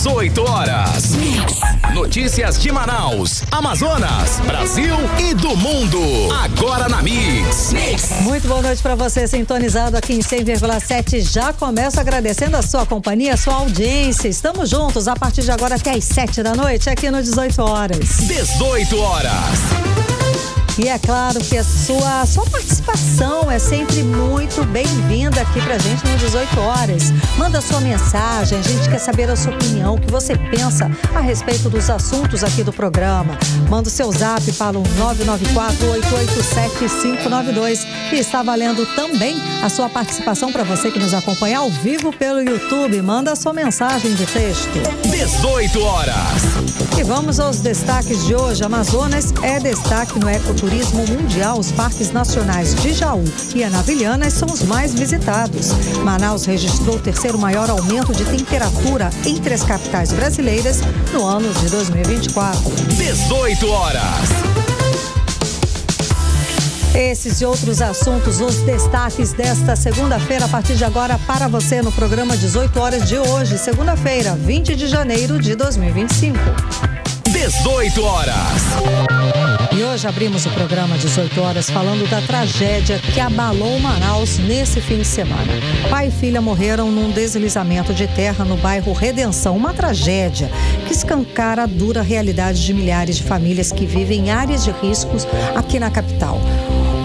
18 horas. Notícias de Manaus, Amazonas, Brasil e do mundo. Agora na Mix. Muito boa noite para você, sintonizado aqui em 100,7. Já começo agradecendo a sua companhia, a sua audiência. Estamos juntos a partir de agora até às 7 da noite, aqui no 18 horas. 18 horas. E é claro que a sua participação é sempre muito bem-vinda aqui pra gente no 18 horas. Manda sua mensagem, a gente quer saber a sua opinião, o que você pensa a respeito dos assuntos aqui do programa. Manda o seu zap para o 994-887-592. E está valendo também a sua participação para você que nos acompanha ao vivo pelo YouTube. Manda a sua mensagem de texto. 18 horas. E vamos aos destaques de hoje. Amazonas é destaque no ecoturismo mundial. Os parques nacionais de Jaú e Anavilhanas são os mais visitados. Manaus registrou o terceiro maior aumento de temperatura entre as capitais brasileiras no ano de 2024. 18 horas. Esses e outros assuntos, os destaques desta segunda-feira, a partir de agora, para você no programa 18 horas de hoje, segunda-feira, 20 de janeiro de 2025. 18 horas. E hoje abrimos o programa 18 horas falando da tragédia que abalou Manaus nesse fim de semana. Pai e filha morreram num deslizamento de terra no bairro Redenção. Uma tragédia que escancara a dura realidade de milhares de famílias que vivem em áreas de riscos aqui na capital.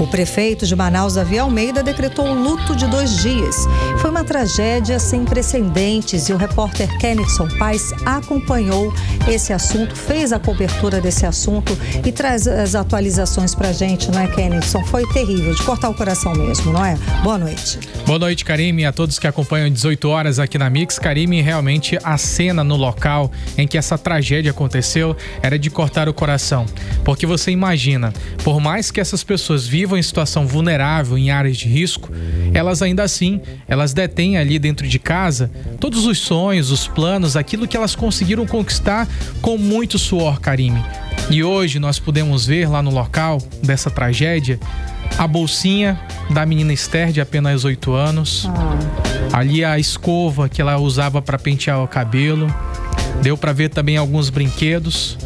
O prefeito de Manaus, Davi Almeida, decretou um luto de 2 dias. Foi uma tragédia sem precedentes e o repórter Kennison Paes acompanhou esse assunto, fez a cobertura desse assunto e traz as atualizações pra gente, não é, Kennison? Foi terrível, de cortar o coração mesmo, não é? Boa noite. Boa noite, Karime, e a todos que acompanham 18 horas aqui na Mix. Karime, realmente a cena no local em que essa tragédia aconteceu era de cortar o coração. Porque você imagina, por mais que essas pessoas vivam em situação vulnerável, em áreas de risco, elas ainda assim, elas detêm ali dentro de casa todos os sonhos, os planos, aquilo que elas conseguiram conquistar com muito suor, Karime. E hoje nós pudemos ver lá no local dessa tragédia a bolsinha da menina Esther, de apenas 8 anos, ali a escova que ela usava para pentear o cabelo, deu para ver também alguns brinquedos.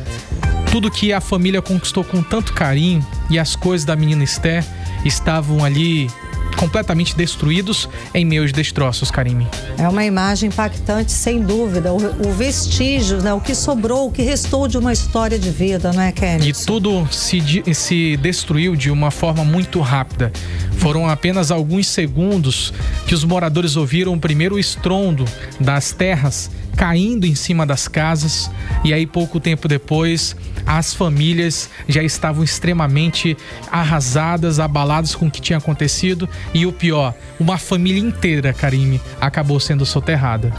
Tudo que a família conquistou com tanto carinho e as coisas da menina Esther estavam ali completamente destruídos em meio aos destroços, Karime. É uma imagem impactante, sem dúvida. O vestígio, né? O que sobrou, o que restou de uma história de vida, não é, Kenny? E tudo se destruiu de uma forma muito rápida. Foram apenas alguns segundos que os moradores ouviram o primeiro estrondo das terras caindo em cima das casas, e aí pouco tempo depois as famílias já estavam extremamente arrasadas, abaladas com o que tinha acontecido, e o pior, uma família inteira, Karime, acabou sendo soterrada.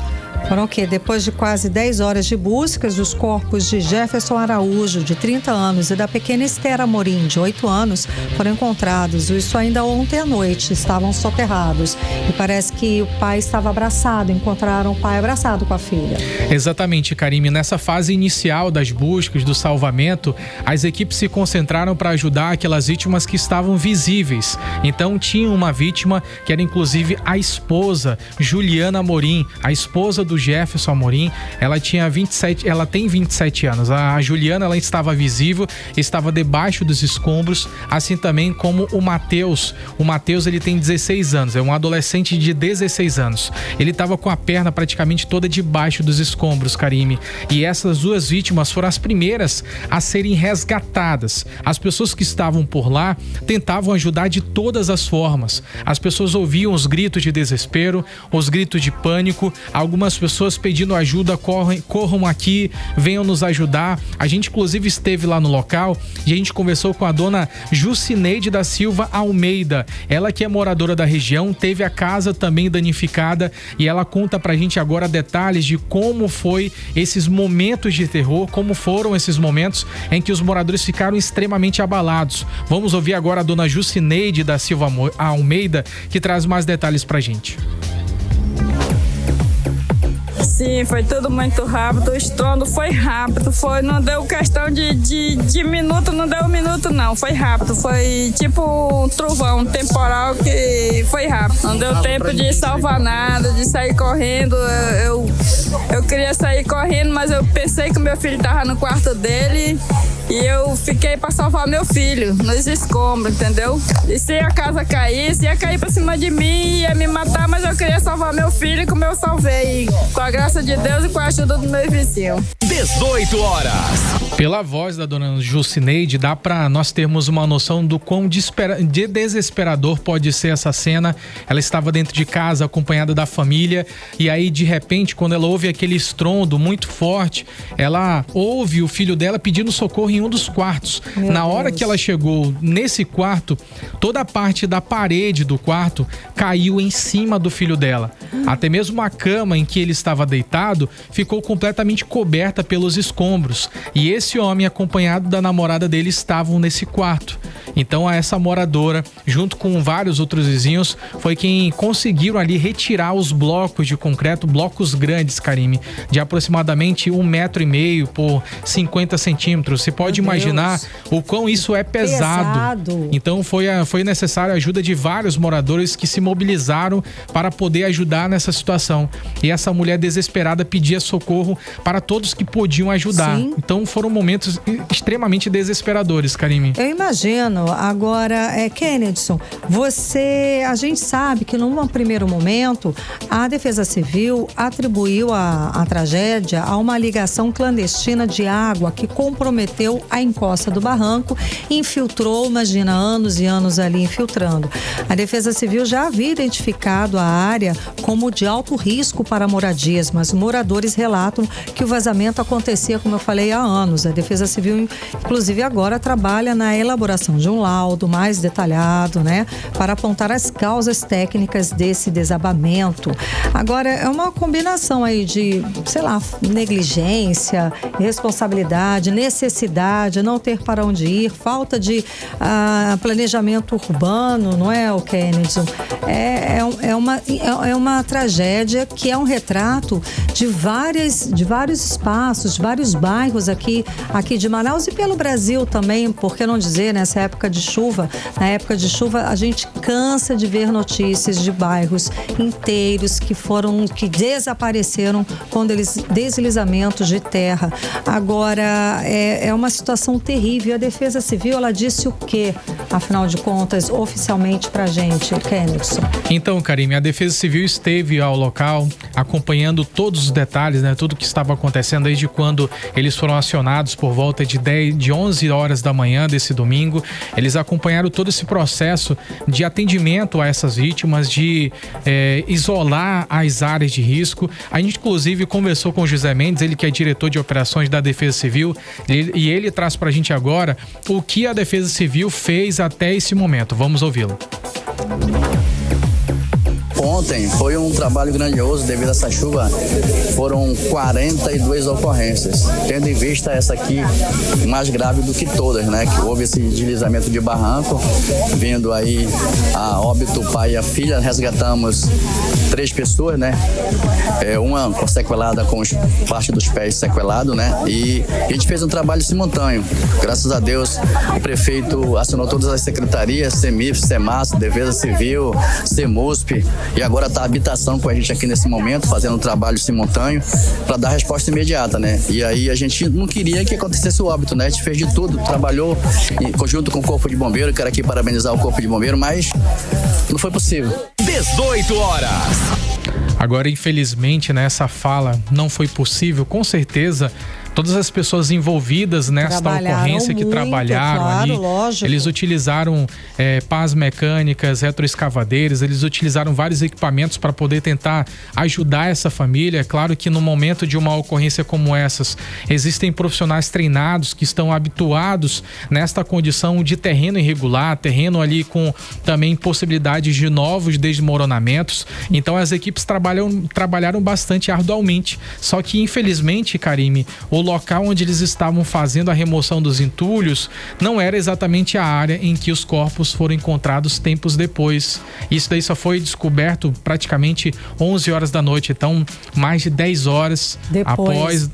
Foram o quê? Depois de quase 10 horas de buscas, os corpos de Jefferson Araújo, de 30 anos, e da pequena Esther Amorim, de 8 anos, foram encontrados. Isso ainda ontem à noite, estavam soterrados. E parece que o pai estava abraçado, encontraram o pai abraçado com a filha. Exatamente, Karime. Nessa fase inicial das buscas, do salvamento, as equipes se concentraram para ajudar aquelas vítimas que estavam visíveis. Então tinha uma vítima que era inclusive a esposa, Juliana Amorim, a esposa do Jefferson Amorim. Ela tem 27 anos. A Juliana, ela estava visível, estava debaixo dos escombros, assim também como o Matheus. O Matheus, ele tem 16 anos, é um adolescente de 16 anos. Ele estava com a perna praticamente toda debaixo dos escombros, Karime. E essas 2 vítimas foram as primeiras a serem resgatadas. As pessoas que estavam por lá tentavam ajudar de todas as formas. As pessoas ouviam os gritos de desespero, os gritos de pânico, algumas pessoas pedindo ajuda, corram aqui, venham nos ajudar. A gente inclusive esteve lá no local e a gente conversou com a dona Jucineide da Silva Almeida, ela que é moradora da região, teve a casa também danificada, e ela conta pra gente agora detalhes de como foi esses momentos de terror, como foram esses momentos em que os moradores ficaram extremamente abalados. Vamos ouvir agora a dona Jucineide da Silva Almeida, que traz mais detalhes pra gente. Sim, foi tudo muito rápido, o estrondo foi rápido, não deu questão de minuto, não deu um minuto não, foi rápido, foi tipo um trovão, um temporal que foi rápido, não deu tempo de salvar nada, de sair correndo, eu queria sair correndo, mas eu pensei que o meu filho estava no quarto dele e eu fiquei para salvar meu filho nos escombros, entendeu? E se a casa caísse, ia cair para cima de mim, ia me matar, mas eu queria salvar meu filho, como eu salvei, com a graça de Deus e com a ajuda do meu vizinho. 18 horas. Pela voz da dona Jucineide, dá para nós termos uma noção do quão desesperador pode ser essa cena. Ela estava dentro de casa, acompanhada da família, e aí, de repente, quando ela ouve aquele estrondo muito forte, ela ouve o filho dela pedindo socorro em um dos quartos. Na hora que ela chegou nesse quarto, toda a parte da parede do quarto caiu em cima do filho dela. Até mesmo a cama em que ele estava deitado ficou completamente coberta pelos escombros. E esse homem, acompanhado da namorada dele, estavam nesse quarto. Então essa moradora, junto com vários outros vizinhos, foi quem conseguiram ali retirar os blocos de concreto, blocos grandes, Karime, de aproximadamente 1,5 metro por 50 centímetros. Você pode imaginar o quão isso é pesado. Então foi necessária a ajuda de vários moradores que se mobilizaram para poder ajudar nessa situação. E essa mulher desesperada pedia socorro para todos que podiam ajudar. Sim. Então foram momentos extremamente desesperadores, Karime. Eu imagino. Agora, Kennedson, a gente sabe que num primeiro momento a Defesa Civil atribuiu a tragédia a uma ligação clandestina de água que comprometeu a encosta do barranco e infiltrou, imagina, anos e anos ali infiltrando. A Defesa Civil já havia identificado a área como de alto risco para moradias, mas moradores relatam que o vazamento acontecia, como eu falei, há anos. A Defesa Civil, inclusive, agora trabalha na elaboração de um laudo mais detalhado, né, para apontar as causas técnicas desse desabamento. Agora, é uma combinação aí de, sei lá, negligência, irresponsabilidade, necessidade, não ter para onde ir, falta de planejamento urbano, não é, o Kennedy? É uma tragédia que é um retrato de vários espaços, de vários bairros aqui de Manaus e pelo Brasil também, por que não dizer, nessa época de chuva, a gente cansa de ver notícias de bairros inteiros que desapareceram com deslizamentos de terra. Agora, é uma situação terrível. A Defesa Civil, ela disse o quê, afinal de contas, oficialmente pra gente, Kennedy? Então, Karime, a Defesa Civil esteve ao local acompanhando todos os detalhes, né, tudo que estava acontecendo desde quando eles foram acionados por volta de 11 horas da manhã desse domingo. Eles acompanharam todo esse processo de atendimento a essas vítimas, de isolar as áreas de risco. A gente, inclusive, conversou com o José Mendes, ele que é diretor de operações da Defesa Civil, e ele traz pra gente agora o que a Defesa Civil fez até esse momento. Vamos ouvi-lo. Ontem foi um trabalho grandioso devido a essa chuva. Foram 42 ocorrências, tendo em vista essa aqui mais grave do que todas, né? Que houve esse deslizamento de barranco, vindo aí a óbito o pai e a filha. Resgatamos 3 pessoas, né? Uma sequelada com parte dos pés sequelado, né? E a gente fez um trabalho simultâneo. Graças a Deus, o prefeito acionou todas as secretarias, CEMIF, CEMAS, Defesa Civil, CEMUSP, e agora está a habitação com a gente aqui nesse momento, fazendo um trabalho simultâneo para dar resposta imediata, né? E aí a gente não queria que acontecesse o óbito, né? A gente fez de tudo, trabalhou em conjunto com o Corpo de Bombeiro. Quero aqui parabenizar o Corpo de Bombeiro, mas não foi possível. 18 horas. Agora, infelizmente, né, essa fala não foi possível, com certeza. Todas as pessoas envolvidas nesta ocorrência que trabalharam ali, lógico. Eles utilizaram pás mecânicas, retroescavadeiras, eles utilizaram vários equipamentos para poder tentar ajudar essa família. É claro que no momento de uma ocorrência como essas, existem profissionais treinados que estão habituados nesta condição de terreno irregular, terreno ali com também possibilidades de novos desmoronamentos. Então as equipes trabalharam bastante arduamente. Só que, infelizmente, Karime, o local onde eles estavam fazendo a remoção dos entulhos não era exatamente a área em que os corpos foram encontrados tempos depois. Isso daí só foi descoberto praticamente 11 horas da noite, então mais de 10 horas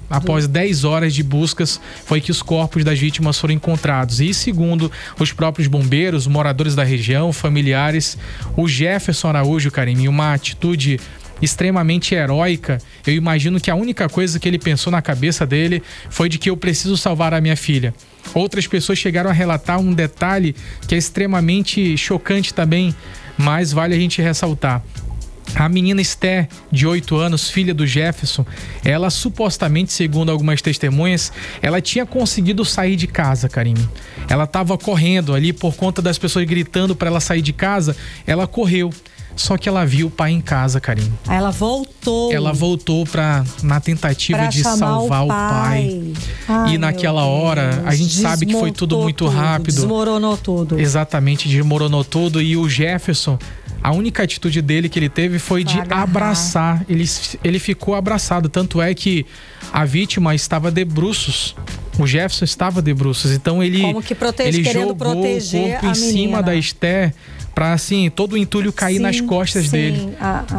após 10 horas de buscas foi que os corpos das vítimas foram encontrados. E segundo os próprios bombeiros, moradores da região, familiares, o Jefferson Araújo, Karime, uma atitude extremamente heróica. Eu imagino que a única coisa que ele pensou na cabeça dele foi de que eu preciso salvar a minha filha. Outras pessoas chegaram a relatar um detalhe que é extremamente chocante também, mas vale a gente ressaltar. A menina Esther, de 8 anos, filha do Jefferson, ela supostamente, segundo algumas testemunhas, ela tinha conseguido sair de casa, Karime. Ela estava correndo ali por conta das pessoas gritando para ela sair de casa, ela correu. Só que ela viu o pai em casa, Karime. Ela voltou. Ela voltou na tentativa de salvar o pai. Ai, e naquela hora, a gente sabe que foi tudo muito rápido. Desmoronou tudo. Exatamente, desmoronou tudo. E o Jefferson, a única atitude dele que ele teve foi de abraçar. Ele ficou abraçado. Tanto é que a vítima estava de bruços. O Jefferson estava de bruços. Então ele jogou o corpo em cima da Esther para assim, todo o entulho cair nas costas dele.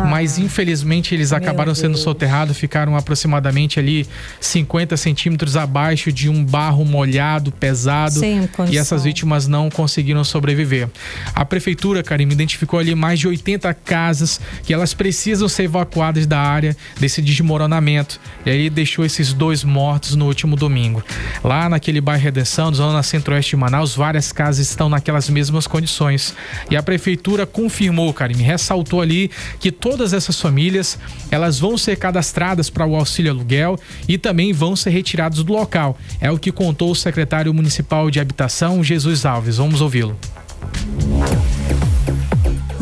Mas infelizmente eles acabaram sendo soterrados, ficaram aproximadamente ali 50 centímetros abaixo de um barro molhado, pesado. E essas vítimas não conseguiram sobreviver. A prefeitura, Karime, identificou ali mais de 80 casas que elas precisam ser evacuadas da área desse desmoronamento. E aí deixou esses 2 mortos no último domingo. Lá naquele bairro Redenção, zona centro-oeste de Manaus, várias casas estão naquelas mesmas condições. E a prefeitura confirmou, Karime, ressaltou ali que todas essas famílias, elas vão ser cadastradas para o auxílio aluguel e também vão ser retiradas do local. É o que contou o secretário municipal de habitação, Jesus Alves. Vamos ouvi-lo.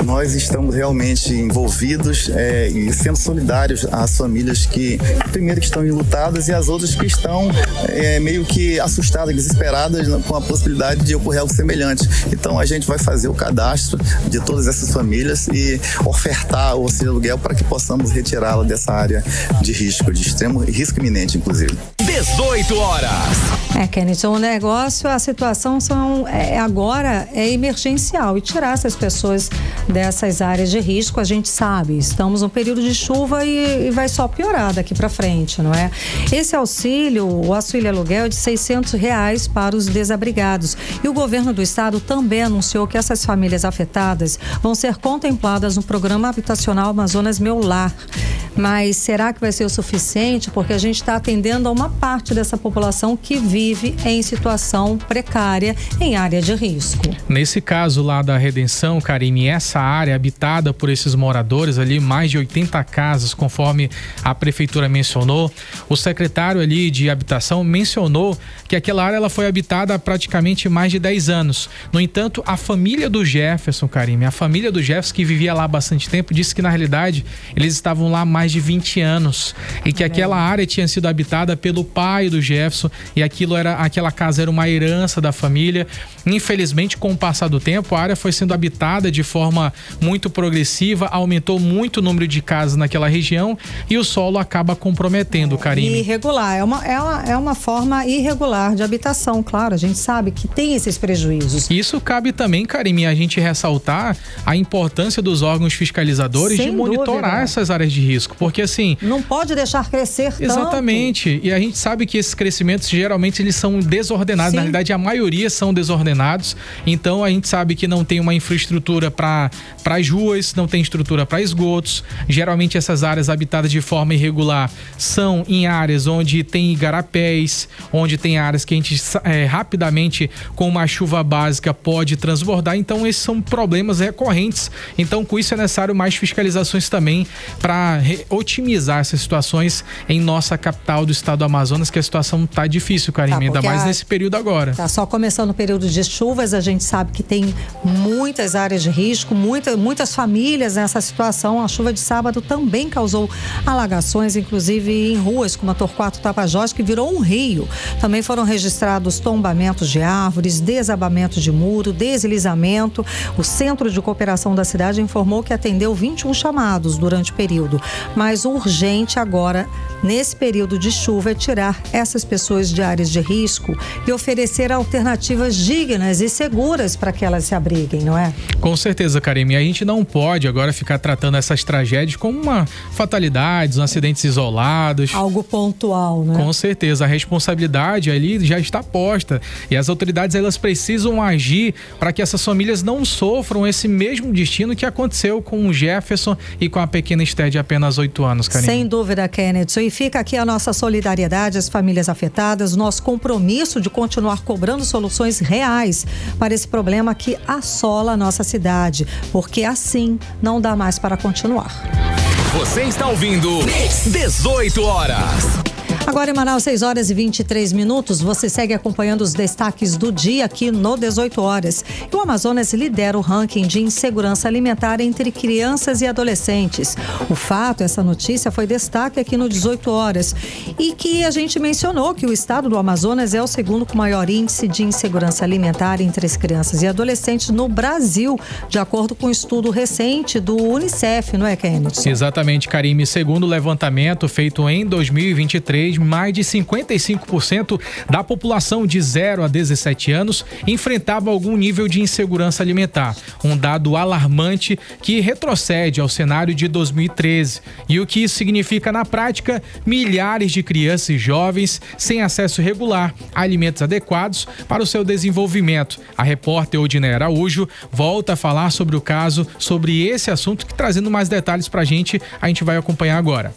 Nós estamos realmente envolvidos e sendo solidários às famílias que, primeiro, que estão enlutadas e as outras que estão meio que assustadas, desesperadas com a possibilidade de ocorrer algo semelhante. Então a gente vai fazer o cadastro de todas essas famílias e ofertar o auxílio aluguel para que possamos retirá-la dessa área de risco, de extremo risco iminente, inclusive. 18 horas. Kennedy, o negócio, a situação agora é emergencial e tirar essas pessoas dessas áreas de risco, a gente sabe, estamos num período de chuva e vai só piorar daqui para frente, não é? Esse auxílio, o auxílio aluguel é de R$600 para os desabrigados e o governo do estado também anunciou que essas famílias afetadas vão ser contempladas no programa habitacional Amazonas Meu Lar. Mas será que vai ser o suficiente? Porque a gente está atendendo a uma parte dessa população que vive em situação precária em área de risco. Nesse caso lá da Redenção, Karime, essa área habitada por esses moradores ali, mais de 80 casas, conforme a prefeitura mencionou, o secretário ali de habitação mencionou que aquela área ela foi habitada há praticamente mais de 10 anos. No entanto, a família do Jefferson, Karime, a família do Jefferson que vivia lá há bastante tempo, disse que na realidade eles estavam lá mais de 20 anos e que aquela área tinha sido habitada pelo pai do Jefferson e aquela casa era uma herança da família. Infelizmente, com o passar do tempo, a área foi sendo habitada de forma muito progressiva, aumentou muito o número de casas naquela região e o solo acaba comprometendo, Karime. Irregular, é uma forma irregular de habitação, claro, a gente sabe que tem esses prejuízos. Isso cabe também, Karime, a gente ressaltar a importância dos órgãos fiscalizadores de monitorar essas áreas de risco, porque assim... Não pode deixar crescer tanto. Exatamente, e a gente sabe que esses crescimentos geralmente eles são desordenados, na realidade a maioria são desordenados, então a gente sabe que não tem uma infraestrutura para as ruas, não tem estrutura para esgotos, geralmente essas áreas habitadas de forma irregular são em áreas onde tem igarapés, onde tem áreas que a gente rapidamente com uma chuva básica pode transbordar, então esses são problemas recorrentes, então com isso é necessário mais fiscalizações também para otimizar essas situações em nossa capital do estado do Amazonas, que a situação tá difícil, Karime, ainda mais nesse período agora. Tá só começando o período de chuvas, a gente sabe que tem muitas áreas de risco, muitas famílias nessa situação. A chuva de sábado também causou alagações, inclusive em ruas como a Torquato Tapajós, que virou um rio. Também foram registrados tombamentos de árvores, desabamento de muro, deslizamento. O Centro de Cooperação da cidade informou que atendeu 21 chamados durante o período, mas o urgente agora nesse período de chuva é tirar essas pessoas de áreas de risco e oferecer alternativas dignas e seguras para que elas se abriguem, não é? Com certeza, Karime. A gente não pode agora ficar tratando essas tragédias como uma fatalidade, acidentes isolados. Algo pontual, né? Com certeza. A responsabilidade ali já está posta e as autoridades elas precisam agir para que essas famílias não sofram esse mesmo destino que aconteceu com o Jefferson e com a pequena Esther de apenas 8 anos, Karime. Sem dúvida, Kennedy. E fica aqui a nossa solidariedade às famílias afetadas, nosso compromisso de continuar cobrando soluções reais para esse problema que assola a nossa cidade, porque assim não dá mais para continuar. Você está ouvindo 18 horas. Agora em Manaus, 6 horas e 23 minutos, você segue acompanhando os destaques do dia aqui no 18 horas. E o Amazonas lidera o ranking de insegurança alimentar entre crianças e adolescentes. O fato, essa notícia foi destaque aqui no 18 horas. E que a gente mencionou que o estado do Amazonas é o segundo com maior índice de insegurança alimentar entre as crianças e adolescentes no Brasil, de acordo com um estudo recente do Unicef, não é, Kennedy? Exatamente, Karime. Segundo o levantamento feito em 2023, mais de 55% da população de 0 a 17 anos enfrentava algum nível de insegurança alimentar. Um dado alarmante que retrocede ao cenário de 2013. E o que isso significa na prática? Milhares de crianças e jovens sem acesso regular a alimentos adequados para o seu desenvolvimento. A repórter Odinei Araújo volta a falar sobre o caso, sobre esse assunto, que trazendo mais detalhes pra gente, a gente vai acompanhar agora.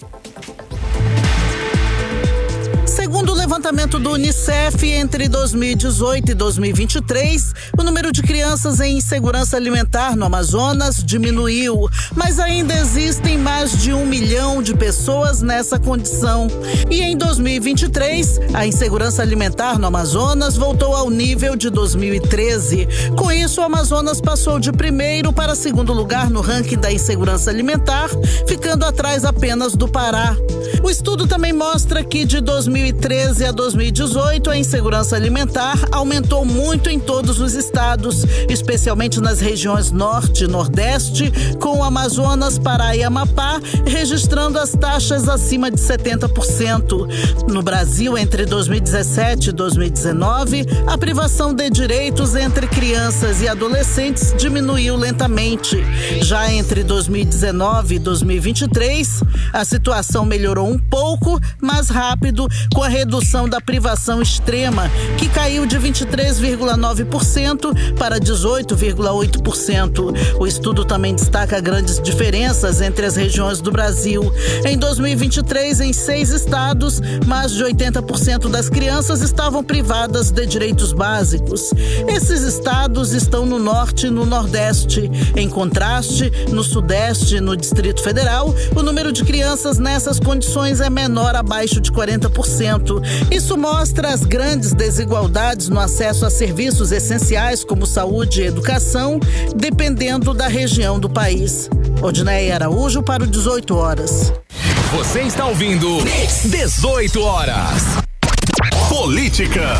Segundo o levantamento do Unicef, entre 2018 e 2023, o número de crianças em insegurança alimentar no Amazonas diminuiu, mas ainda existem mais de 1 milhão de pessoas nessa condição. E em 2023, a insegurança alimentar no Amazonas voltou ao nível de 2013. Com isso, o Amazonas passou de primeiro para segundo lugar no ranking da insegurança alimentar, ficando atrás apenas do Pará. O estudo também mostra que de 2013 a 2018, a insegurança alimentar aumentou muito em todos os estados, especialmente nas regiões Norte e Nordeste, com o Amazonas, Pará e Amapá registrando as taxas acima de 70%. No Brasil, entre 2017 e 2019, a privação de direitos entre crianças e adolescentes diminuiu lentamente. Já entre 2019 e 2023, a situação melhorou um pouco, mais rápido, com a redução da privação extrema, que caiu de 23,9% para 18,8%. O estudo também destaca grandes diferenças entre as regiões do Brasil. Em 2023, em 6 estados, mais de 80% das crianças estavam privadas de direitos básicos. Esses estados estão no Norte e no Nordeste. Em contraste, no Sudeste e no Distrito Federal, o número de crianças nessas condições é menor, abaixo de 40%. Isso mostra as grandes desigualdades no acesso a serviços essenciais como saúde e educação, dependendo da região do país. Odinei Araújo para o 18 horas. Você está ouvindo 18 horas. Política.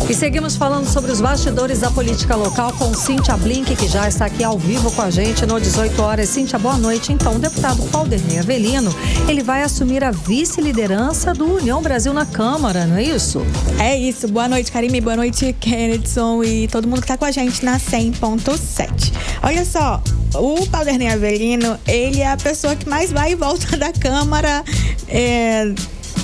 E seguimos falando sobre os bastidores da política local com Cíntia Blink, que já está aqui ao vivo com a gente no 18 horas. Cíntia, boa noite. Então, o deputado Paulderney Avelino, ele vai assumir a vice-liderança do União Brasil na Câmara, não é isso? É isso. Boa noite, Karime. Boa noite, Kennedson e todo mundo que está com a gente na 100.7. Olha só, o Paulderney Avelino, ele é a pessoa que mais vai e volta da Câmara,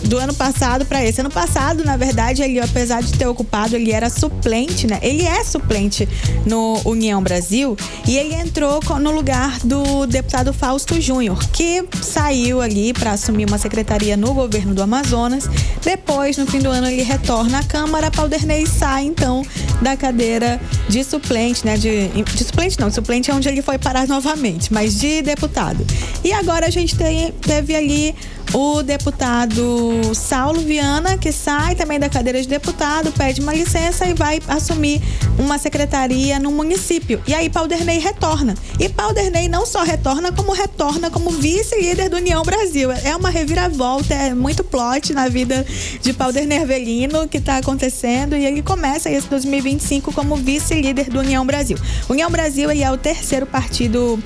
do ano passado para esse. Ano passado, na verdade, ele, apesar de ter ocupado, ele era suplente, né? Ele é suplente no União Brasil e ele entrou no lugar do deputado Fausto Júnior, que saiu ali para assumir uma secretaria no governo do Amazonas. Depois, no fim do ano, ele retorna à Câmara. Paulderney sai, então, da cadeira de suplente, né? De suplente não, suplente é onde ele foi parar novamente, mas de deputado. E agora a gente teve ali o deputado Saulo Viana, que sai também da cadeira de deputado, pede uma licença e vai assumir uma secretaria no município. E aí Paulderney retorna. E Paulderney não só retorna como vice-líder do União Brasil. É uma reviravolta, é muito plot na vida de Paulderney Avelino que está acontecendo, e ele começa esse 2025 como vice-líder do União Brasil. O União Brasil, ele é o terceiro partido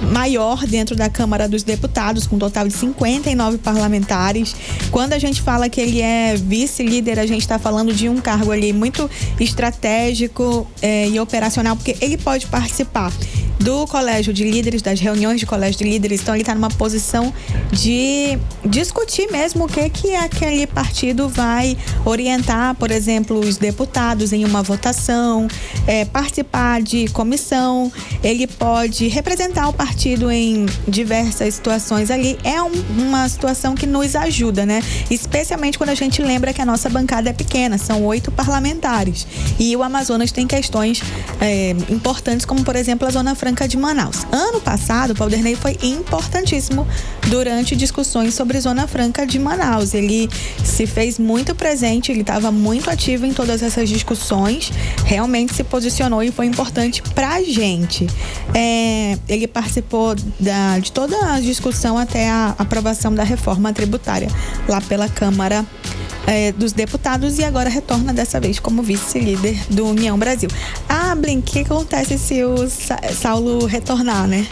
maior dentro da Câmara dos Deputados, com um total de 59 parlamentares. Quando a gente fala que ele é vice-líder, a gente está falando de um cargo ali muito estratégico e operacional, porque ele pode participar do colégio de líderes, das reuniões de colégio de líderes. Então ele está numa posição de discutir mesmo o que aquele partido vai orientar, por exemplo, os deputados em uma votação, participar de comissão. Ele pode representar o partido em diversas situações ali. É uma situação que nos ajuda, né? Especialmente quando a gente lembra que a nossa bancada é pequena, são 8 parlamentares. E o Amazonas tem questões importantes, como por exemplo a Zona Franca de Manaus. Ano passado, o Paulderney foi importantíssimo durante discussões sobre Zona Franca de Manaus. Ele se fez muito presente, ele estava muito ativo em todas essas discussões, realmente se posicionou e foi importante pra gente. Ele participou de toda a discussão até a aprovação da reforma tributária lá pela Câmara dos Deputados, e agora retorna dessa vez como vice-líder do União Brasil. Blink, o que acontece se o Saulo retornar, né?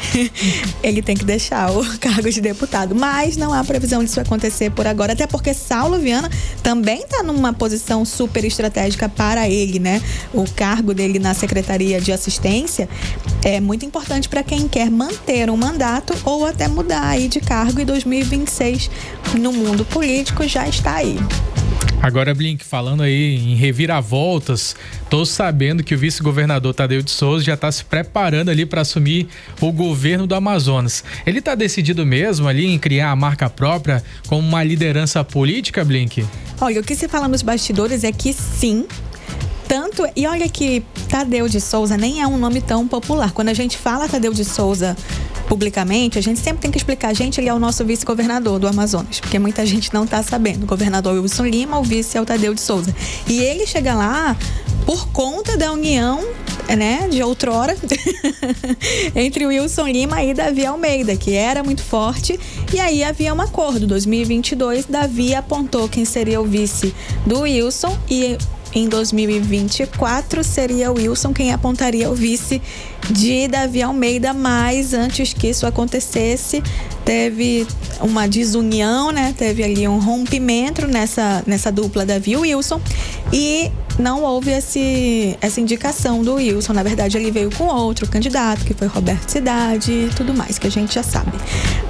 Ele tem que deixar o cargo de deputado, mas não há previsão disso acontecer por agora, até porque Saulo Viana também está numa posição super estratégica para ele, né? O cargo dele na Secretaria de Assistência é muito importante para quem quer manter um mandato ou até mudar aí de cargo, e 2026 no mundo político já está aí. Agora, Blink, falando aí em reviravoltas, tô sabendo que o vice-governador Tadeu de Souza já está se preparando ali para assumir o governo do Amazonas. Ele está decidido mesmo ali em criar a marca própria como uma liderança política, Blink? Olha, o que se fala nos bastidores é que sim. E olha que Tadeu de Souza nem é um nome tão popular. Quando a gente fala Tadeu de Souza publicamente, a gente sempre tem que explicar, gente, ele é o nosso vice-governador do Amazonas, porque muita gente não está sabendo. O governador é o Wilson Lima, o vice é o Tadeu de Souza. E ele chega lá por conta da união, né, de outrora entre o Wilson Lima e Davi Almeida, que era muito forte, e aí havia um acordo. Em 2022, Davi apontou quem seria o vice do Wilson, e em 2024 seria o Wilson quem apontaria o vice de Davi Almeida, mas antes que isso acontecesse, teve uma desunião, né? Teve ali um rompimento nessa dupla Davi e Wilson, e não houve essa indicação do Wilson. Na verdade, ele veio com outro candidato, que foi Roberto Cidade e tudo mais, que a gente já sabe.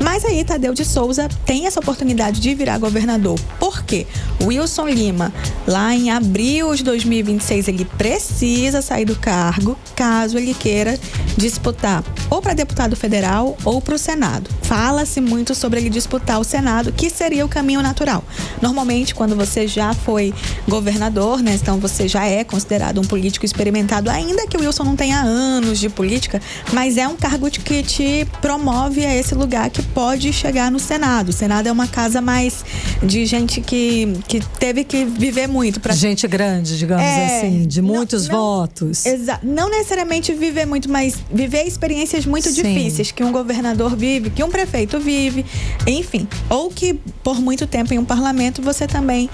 Mas aí, Tadeu de Souza tem essa oportunidade de virar governador. Por quê? O Wilson Lima, lá em abril de 2026, ele precisa sair do cargo, caso ele queira disputar ou para deputado federal ou para o Senado. Fala-se muito sobre ele disputar o Senado, que seria o caminho natural. Normalmente, quando você já foi governador, né, então você já é considerado um político experimentado, ainda que o Wilson não tenha anos de política, mas é um cargo que te promove a esse lugar que pode chegar no Senado. O Senado é uma casa mais de gente que teve que viver muito. Gente grande, digamos assim, de muitos votos. Não necessariamente viver muito, mas viver experiências muito difíceis que um governador vive, que um prefeito vive, enfim. Ou que por muito tempo em um parlamento você também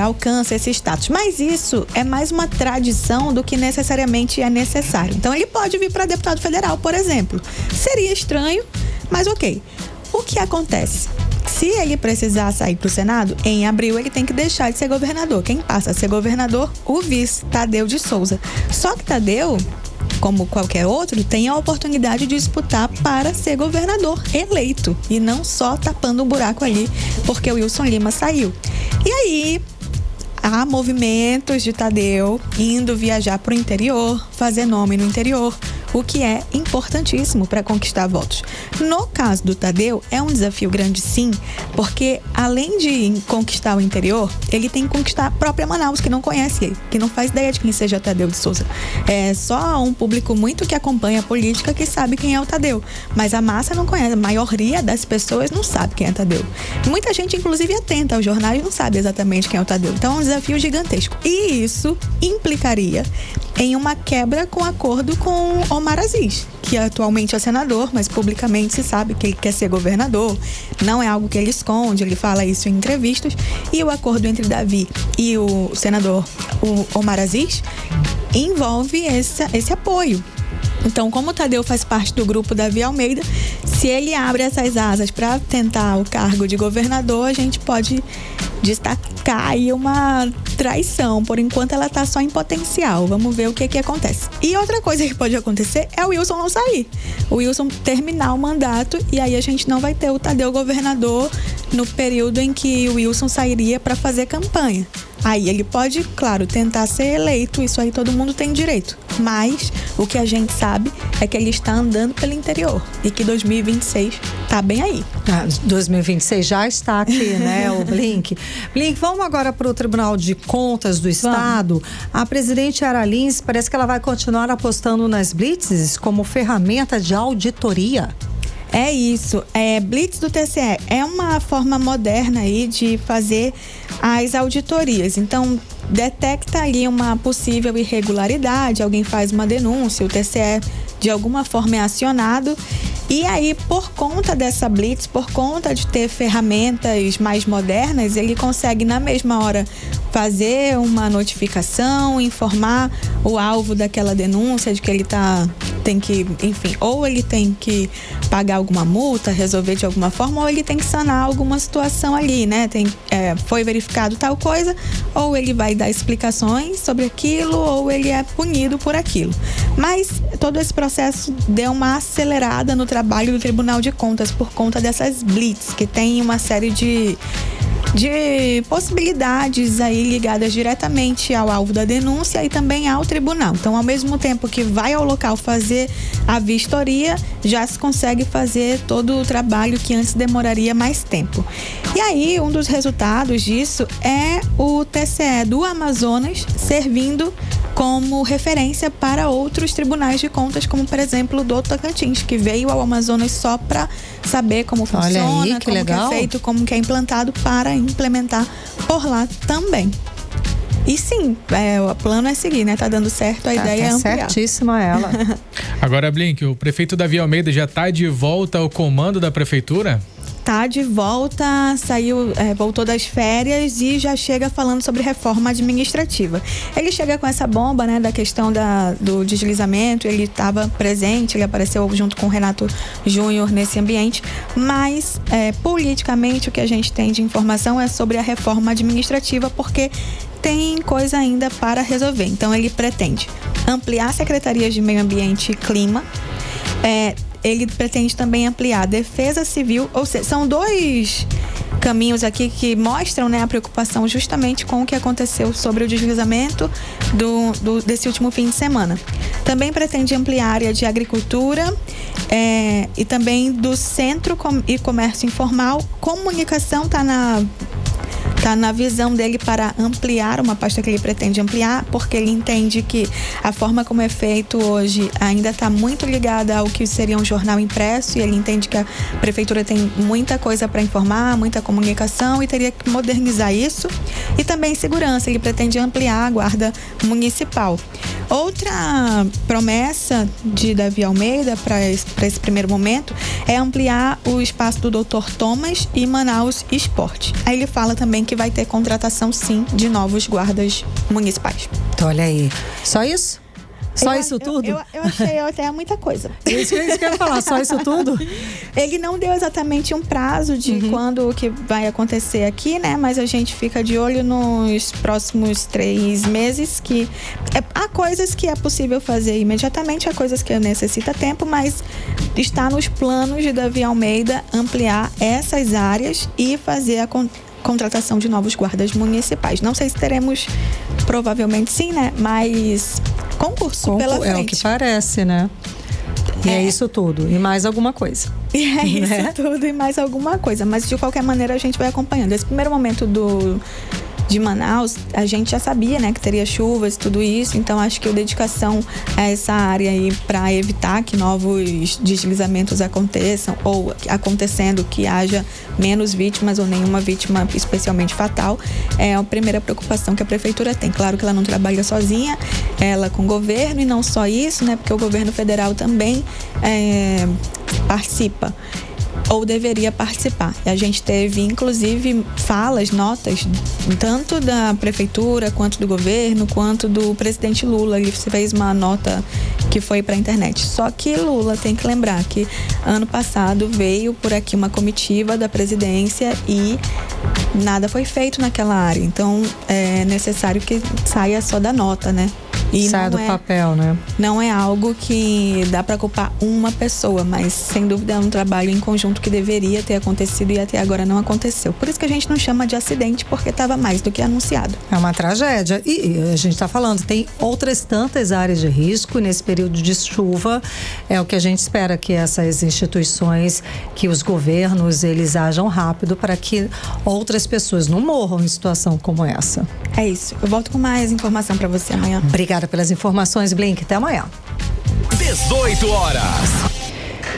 alcança esse status. Mas isso é mais uma tradição do que necessariamente é necessário. Então ele pode vir para deputado federal, por exemplo. Seria estranho, mas ok. O que acontece? Se ele precisar sair para o Senado, em abril ele tem que deixar de ser governador. Quem passa a ser governador? O vice, Tadeu de Souza. Só que Tadeu, como qualquer outro, tem a oportunidade de disputar para ser governador eleito e não só tapando um buraco ali porque o Wilson Lima saiu. E aí há movimentos de Tadeu indo viajar para o interior, fazer nome no interior, o que é importantíssimo para conquistar votos. No caso do Tadeu, é um desafio grande, sim, porque além de conquistar o interior, ele tem que conquistar a própria Manaus, que não conhece ele, que não faz ideia de quem seja Tadeu de Souza. É só um público muito que acompanha a política que sabe quem é o Tadeu, mas a massa não conhece, a maioria das pessoas não sabe quem é Tadeu. Muita gente, inclusive, atenta aos jornais e não sabe exatamente quem é o Tadeu. Então é um desafio gigantesco. E isso implicaria em uma quebra com acordo com Omar Aziz, que atualmente é senador, mas publicamente se sabe que ele quer ser governador. Não é algo que ele esconde, ele fala isso em entrevistas. E o acordo entre Davi e o senador Omar Aziz envolve esse apoio. Então, como o Tadeu faz parte do grupo Davi Almeida, se ele abre essas asas para tentar o cargo de governador, a gente pode destacar aí uma traição. Por enquanto, ela tá só em potencial. Vamos ver o que acontece. E outra coisa que pode acontecer é o Wilson não sair. O Wilson terminar o mandato e aí a gente não vai ter o Tadeu governador no período em que o Wilson sairia para fazer campanha. Aí ele pode, claro, tentar ser eleito, isso aí todo mundo tem direito. Mas o que a gente sabe é que ele está andando pelo interior e que 2026 tá bem aí. 2026 já está aqui, né, o Blink. Blink, vamos agora para o Tribunal de Contas do Estado. A presidente Yara Lins parece que ela vai continuar apostando nas blitzes como ferramenta de auditoria. É isso, blitz do TCE é uma forma moderna aí de fazer as auditorias. Então, detecta ali uma possível irregularidade, alguém faz uma denúncia, o TCE de alguma forma é acionado. E aí, por conta dessa blitz, por conta de ter ferramentas mais modernas, ele consegue na mesma hora fazer uma notificação, informar o alvo daquela denúncia de que ele tem que, enfim, ou ele tem que pagar alguma multa, resolver de alguma forma, ou ele tem que sanar alguma situação ali, né? Foi verificado tal coisa, ou ele vai dar explicações sobre aquilo, ou ele é punido por aquilo. Mas todo esse processo deu uma acelerada no trabalho do Tribunal de Contas por conta dessas blitz, que tem uma série de possibilidades aí ligadas diretamente ao alvo da denúncia e também ao tribunal. Então, ao mesmo tempo que vai ao local fazer a vistoria, já se consegue fazer todo o trabalho que antes demoraria mais tempo. E aí, um dos resultados disso é o TCE do Amazonas servindo como referência para outros tribunais de contas, como por exemplo o do Tocantins, que veio ao Amazonas só para saber como funciona, aí, que como legal. que é feito, como que é implantado para implementar por lá também. E sim, o plano é seguir, né? Tá dando certo, a ideia é ampliar. Certíssima ela. Agora, Blink, o prefeito Davi Almeida já tá de volta ao comando da prefeitura? Tá de volta, voltou das férias e já chega falando sobre reforma administrativa. Ele chega com essa bomba, né, da questão do deslizamento, ele estava presente, ele apareceu junto com o Renato Júnior nesse ambiente, mas politicamente o que a gente tem de informação é sobre a reforma administrativa, porque tem coisa ainda para resolver. Então ele pretende ampliar secretarias de meio ambiente e clima, ele pretende também ampliar a defesa civil, ou seja, são dois caminhos aqui que mostram, né, a preocupação justamente com o que aconteceu sobre o deslizamento desse último fim de semana. Também pretende ampliar a área de agricultura e também do centro e comércio informal. Comunicação está na visão dele para ampliar, uma pasta que ele pretende ampliar, porque ele entende que a forma como é feito hoje ainda está muito ligada ao que seria um jornal impresso, e ele entende que a prefeitura tem muita coisa para informar, muita comunicação, e teria que modernizar isso. E também segurança, ele pretende ampliar a guarda municipal. Outra promessa de Davi Almeida para esse primeiro momento é ampliar o espaço do Dr. Thomas e Manaus Esporte. Aí ele fala também que vai ter contratação, sim, de novos guardas municipais. Então, olha aí. Só isso? Só isso tudo? Eu achei até muita coisa. Isso que eu ia falar, só isso tudo? Ele não deu exatamente um prazo de quando o que vai acontecer aqui, né? Mas a gente fica de olho nos próximos 3 meses, que há coisas que é possível fazer imediatamente, há coisas que necessita tempo, mas está nos planos de Davi Almeida ampliar essas áreas e fazer a contratação de novos guardas municipais. Não sei se teremos, provavelmente sim, né? Mas concurso pela frente. É o que parece, né? E é isso tudo. E mais alguma coisa. E é isso tudo e mais alguma coisa. Mas de qualquer maneira a gente vai acompanhando. Esse primeiro momento de Manaus, a gente já sabia, né, que teria chuvas e tudo isso, então acho que a dedicação a essa área aí para evitar que novos deslizamentos aconteçam, ou acontecendo que haja menos vítimas ou nenhuma vítima especialmente fatal, é a primeira preocupação que a prefeitura tem. Claro que ela não trabalha sozinha, ela com o governo, e não só isso, né, porque o governo federal também participa. ou deveria participar. E a gente teve, inclusive, notas, tanto da prefeitura, quanto do governo, quanto do presidente Lula. Ele fez uma nota que foi para a internet. Só que Lula tem que lembrar que ano passado veio por aqui uma comitiva da presidência e nada foi feito naquela área. Então, é necessário que saia só da nota, né? E sai do papel, né? Não é algo que dá para culpar uma pessoa, mas sem dúvida é um trabalho em conjunto que deveria ter acontecido e até agora não aconteceu. Por isso que a gente não chama de acidente, porque estava mais do que anunciado. É uma tragédia. E a gente está falando, tem outras tantas áreas de risco nesse período de chuva. É o que a gente espera, que essas instituições, que os governos, eles ajam rápido para que outras pessoas não morram em situação como essa. É isso. Eu volto com mais informação para você amanhã. Obrigada pelas informações, Blink. Até amanhã. 18 horas.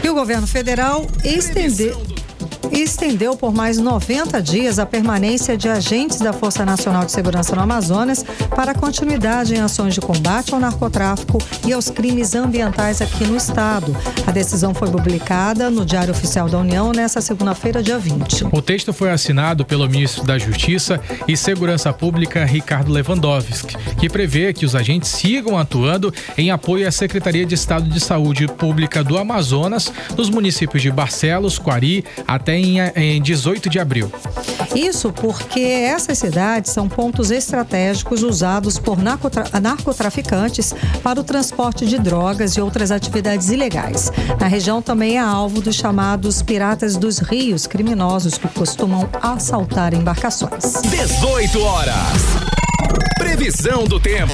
E o governo federal estendeu por mais 90 dias a permanência de agentes da Força Nacional de Segurança no Amazonas para continuidade em ações de combate ao narcotráfico e aos crimes ambientais aqui no estado. A decisão foi publicada no Diário Oficial da União nesta segunda-feira, dia 20. O texto foi assinado pelo ministro da Justiça e Segurança Pública, Ricardo Lewandowski, que prevê que os agentes sigam atuando em apoio à Secretaria de Estado de Saúde Pública do Amazonas, nos municípios de Barcelos, Quari, até em 18 de abril. Isso porque essas cidades são pontos estratégicos usados por narcotraficantes para o transporte de drogas e outras atividades ilegais. Na região também é alvo dos chamados piratas dos rios, criminosos que costumam assaltar embarcações. 18 horas. Previsão do tempo.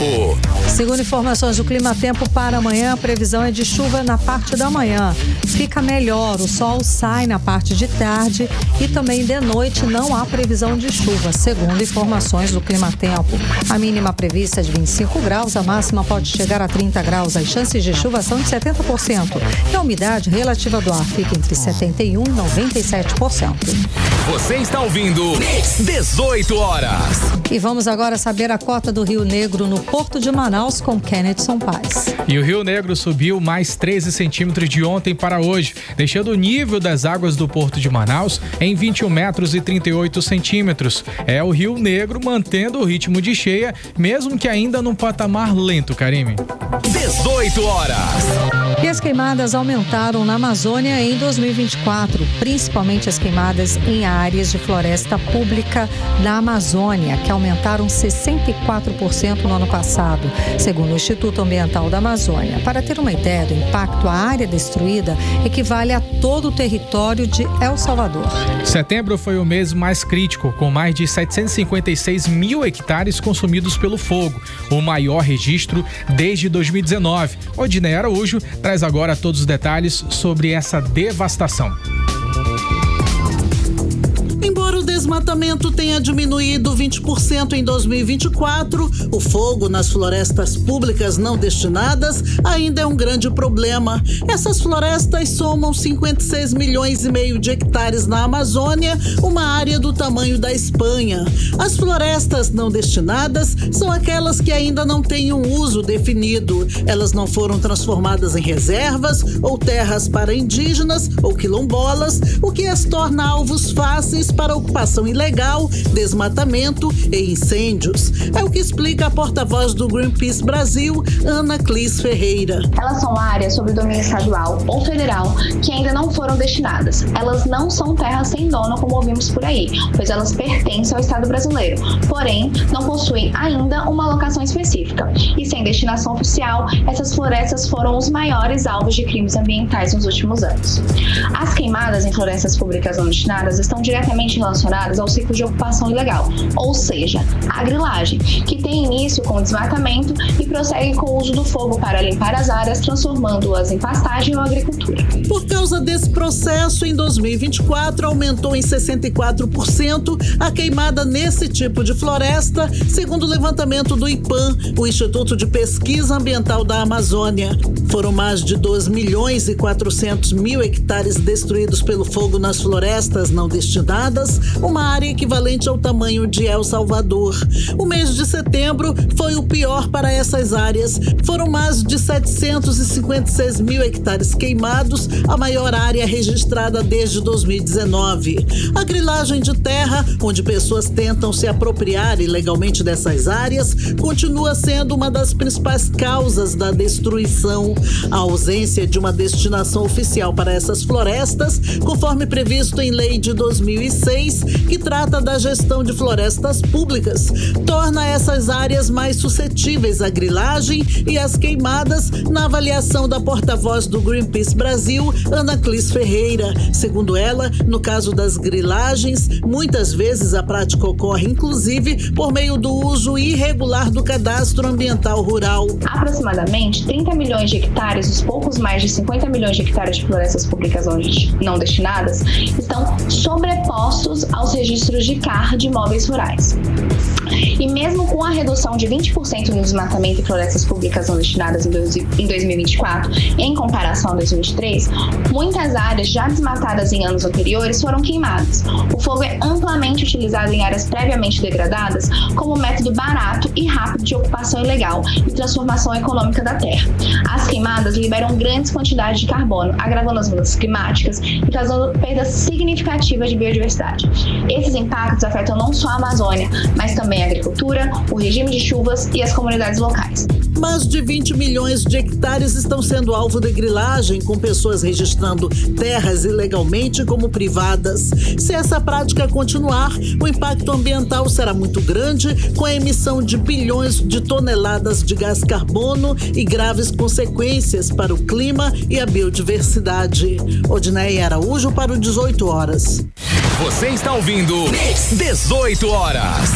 Segundo informações do Climatempo, para amanhã, a previsão é de chuva na parte da manhã. Fica melhor, o sol sai na parte de tarde e também de noite não há previsão de chuva, segundo informações do Climatempo. A mínima prevista é de 25 graus, a máxima pode chegar a 30 graus. As chances de chuva são de 70% e a umidade relativa do ar fica entre 71% e 97%. Você está ouvindo 18 horas. E vamos agora saber a cota do Rio Negro no Porto de Manaus com Kennedson Paz. E o Rio Negro subiu mais 13 centímetros de ontem para hoje, deixando o nível das águas do Porto de Manaus em 21 metros e 38 centímetros. É o Rio Negro mantendo o ritmo de cheia, mesmo que ainda num patamar lento, Karime. 18 horas. E as queimadas aumentaram na Amazônia em 2024, principalmente as queimadas em áreas de floresta pública da Amazônia, que aumentaram 64% no ano passado, segundo o Instituto Ambiental da Amazônia. Para ter uma ideia do impacto, a área destruída equivale a todo o território de El Salvador. Setembro foi o mês mais crítico, com mais de 756 mil hectares consumidos pelo fogo, o maior registro desde 2019. Odinei Araújo traz agora todos os detalhes sobre essa devastação. Embora o desmatamento tenha diminuído 20% em 2024, o fogo nas florestas públicas não destinadas ainda é um grande problema. Essas florestas somam 56 milhões e meio de hectares na Amazônia, uma área do tamanho da Espanha. As florestas não destinadas são aquelas que ainda não têm um uso definido. Elas não foram transformadas em reservas ou terras para indígenas ou quilombolas, o que as torna alvos fáceis para ocupação ilegal, desmatamento e incêndios. É o que explica a porta-voz do Greenpeace Brasil, Ana Clis Ferreira. Elas são áreas sob domínio estadual ou federal que ainda não foram destinadas. Elas não são terras sem dono, como ouvimos por aí, pois elas pertencem ao Estado brasileiro. Porém, não possuem ainda uma alocação específica. E sem destinação oficial, essas florestas foram os maiores alvos de crimes ambientais nos últimos anos. As queimadas em florestas públicas não destinadas estão diretamente relacionadas ao ciclo de ocupação ilegal, ou seja, a grilagem, que tem início com o desmatamento e prossegue com o uso do fogo para limpar as áreas, transformando-as em pastagem ou agricultura. Por causa desse processo, em 2024 aumentou em 64% a queimada nesse tipo de floresta, segundo o levantamento do IPAM, o Instituto de Pesquisa Ambiental da Amazônia. Foram mais de 2 milhões e 400 mil hectares destruídos pelo fogo nas florestas não destinadas uma área equivalente ao tamanho de El Salvador. O mês de setembro foi o pior para essas áreas. Foram mais de 756 mil hectares queimados, a maior área registrada desde 2019. A grilagem de terra, onde pessoas tentam se apropriar ilegalmente dessas áreas, continua sendo uma das principais causas da destruição. A ausência de uma destinação oficial para essas florestas, conforme previsto em lei de 2006, que trata da gestão de florestas públicas, torna essas áreas mais suscetíveis à grilagem e às queimadas, na avaliação da porta-voz do Greenpeace Brasil, Ana Clis Ferreira. Segundo ela, no caso das grilagens, muitas vezes a prática ocorre, inclusive, por meio do uso irregular do cadastro ambiental rural. Aproximadamente 30 milhões de hectares, os poucos mais de 50 milhões de hectares de florestas públicas não destinadas, estão sobrepostos aos registros de CAR de imóveis rurais. E mesmo com a redução de 20% no desmatamento em florestas públicas não destinadas em 2024, em comparação a 2023, muitas áreas já desmatadas em anos anteriores foram queimadas. O fogo é amplamente utilizado em áreas previamente degradadas como método barato e rápido de ocupação ilegal e transformação econômica da terra. As queimadas liberam grandes quantidades de carbono, agravando as mudanças climáticas e causando perdas significativas de biodiversidade. Esses impactos afetam não só a Amazônia, mas também a agricultura, o regime de chuvas e as comunidades locais. Mais de 20 milhões de hectares estão sendo alvo de grilagem, com pessoas registrando terras ilegalmente como privadas. Se essa prática continuar, o impacto ambiental será muito grande, com a emissão de bilhões de toneladas de gás carbono e graves consequências para o clima e a biodiversidade. Odneia Araújo para o 18 horas. Você está ouvindo 18 horas.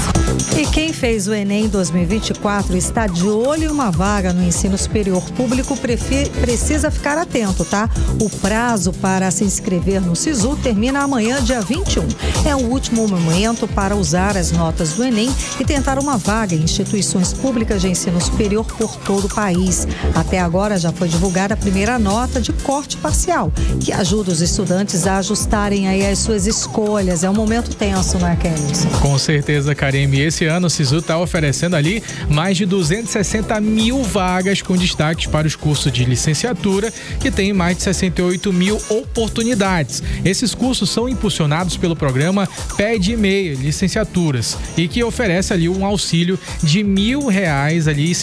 E quem fez o Enem 2024 está de olho em uma vaga no ensino superior público, precisa ficar atento, tá? O prazo para se inscrever no SISU termina amanhã, dia 21. É o último momento para usar as notas do Enem e tentar uma vaga em instituições públicas de ensino superior por todo o país. Até agora já foi divulgada a primeira nota de corte parcial, que ajuda os estudantes a ajustarem aí as suas escolhas. É um momento tenso, né, Kennedy? Com certeza, Karime. Esse ano o SISU está oferecendo ali mais de 260 mil vagas com destaques para os cursos de licenciatura, que tem mais de 68 mil oportunidades. Esses cursos são impulsionados pelo programa Pé de Meia Licenciaturas e que oferece ali um auxílio de R$1.000 ali,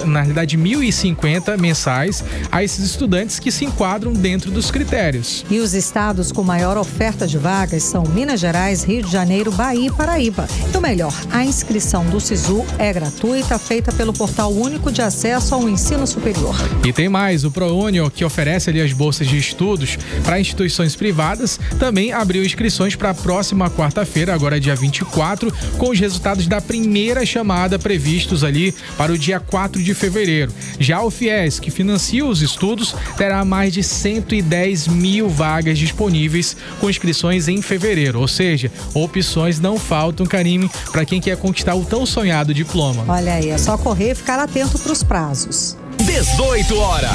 na realidade 1.050 mensais a esses estudantes que se enquadram dentro dos critérios. E os estados com maior oferta de vagas são Minas Gerais, Rio de Janeiro, Bahia e Paraíba. E o melhor, a inscrição do SISU é gratuita, feita pelo Portal Único de Acesso ao Ensino Superior. E tem mais, o ProUni, que oferece ali as bolsas de estudos para instituições privadas, também abriu inscrições para a próxima quarta-feira, agora dia 24, com os resultados da primeira chamada previstos ali para o dia 4 de fevereiro. Já o FIES, que financia os estudos, terá mais de 110 mil vagas disponíveis com inscrições em fevereiro, ou seja, opções não faltam, Karime, para quem quer conquistar o tão sonhado diploma. Olha aí, é só correr e ficar atento para os prazos. 18 horas.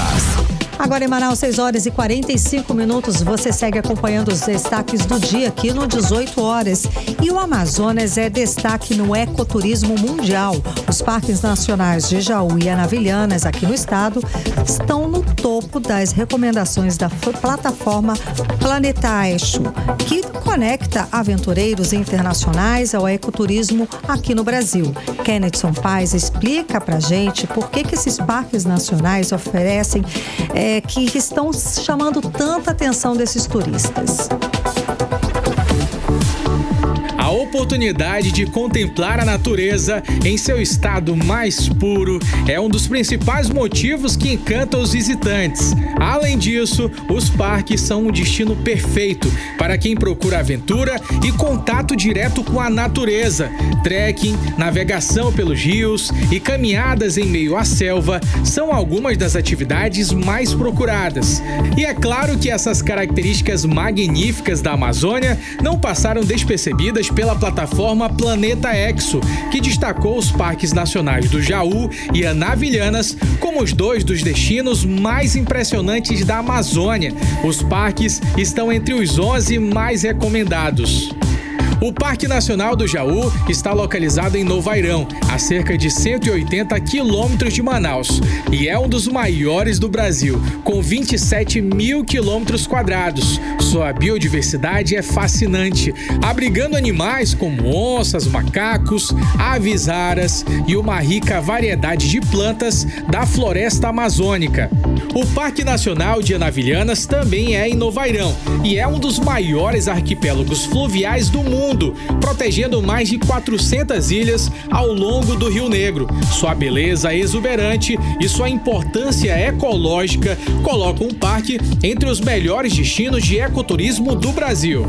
Agora em Manaus, 6 horas e 45 minutos, você segue acompanhando os destaques do dia aqui no 18 horas. E o Amazonas é destaque no ecoturismo mundial. Os parques nacionais de Jaú e Anavilhanas, aqui no estado, estão no topo das recomendações da plataforma Planeta Exo, que conecta aventureiros internacionais ao ecoturismo aqui no Brasil. Kennedson Paz explica pra gente por que esses parques nacionais oferecem que estão chamando tanta atenção desses turistas. A oportunidade de contemplar a natureza em seu estado mais puro é um dos principais motivos que encanta os visitantes. Além disso, os parques são um destino perfeito para quem procura aventura e contato direto com a natureza. Trekking, navegação pelos rios e caminhadas em meio à selva são algumas das atividades mais procuradas. E é claro que essas características magníficas da Amazônia não passaram despercebidas pela plataforma Planeta Exo, que destacou os parques nacionais do Jaú e Anavilhanas como os dois dos destinos mais impressionantes da Amazônia. Os parques estão entre os 11 mais recomendados. O Parque Nacional do Jaú está localizado em Novairão, a cerca de 180 quilômetros de Manaus, e é um dos maiores do Brasil, com 27 mil quilômetros quadrados. Sua biodiversidade é fascinante, abrigando animais como onças, macacos, aves raras e uma rica variedade de plantas da floresta amazônica. O Parque Nacional de Anavilhanas também é em Novairão e é um dos maiores arquipélagos fluviais do mundo, protegendo mais de 400 ilhas ao longo do Rio Negro. Sua beleza exuberante e sua importância ecológica colocam o parque entre os melhores destinos de ecoturismo do Brasil.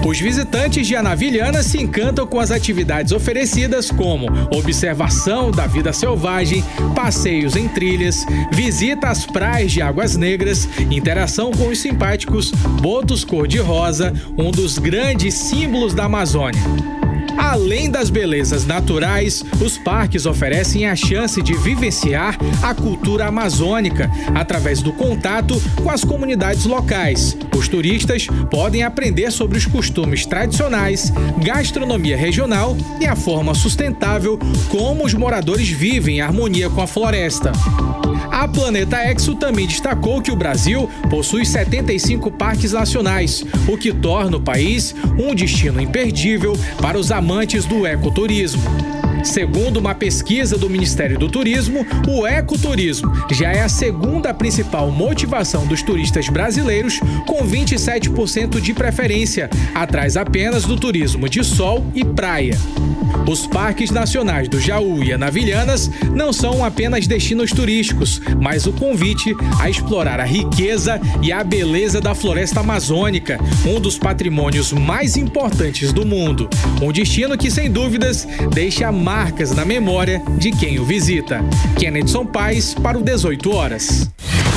Os visitantes de Anavilhanas se encantam com as atividades oferecidas, como observação da vida selvagem, passeios em trilhas, visita às praias de Águas Negras, interação com os simpáticos botos cor-de-rosa, um dos grandes símbolos da Amazônia. Além das belezas naturais, os parques oferecem a chance de vivenciar a cultura amazônica através do contato com as comunidades locais. Os turistas podem aprender sobre os costumes tradicionais, gastronomia regional e a forma sustentável como os moradores vivem em harmonia com a floresta. A Planeta Exo também destacou que o Brasil possui 75 parques nacionais, o que torna o país um destino imperdível para os amantes do ecoturismo. Segundo uma pesquisa do Ministério do Turismo, o ecoturismo já é a segunda principal motivação dos turistas brasileiros, com 27% de preferência, atrás apenas do turismo de sol e praia. Os parques nacionais do Jaú e Anavilhanas não são apenas destinos turísticos, mas o convite a explorar a riqueza e a beleza da floresta amazônica, um dos patrimônios mais importantes do mundo. Um destino que, sem dúvidas, deixa marcas na memória de quem o visita. Kennedson Paes para o 18 horas.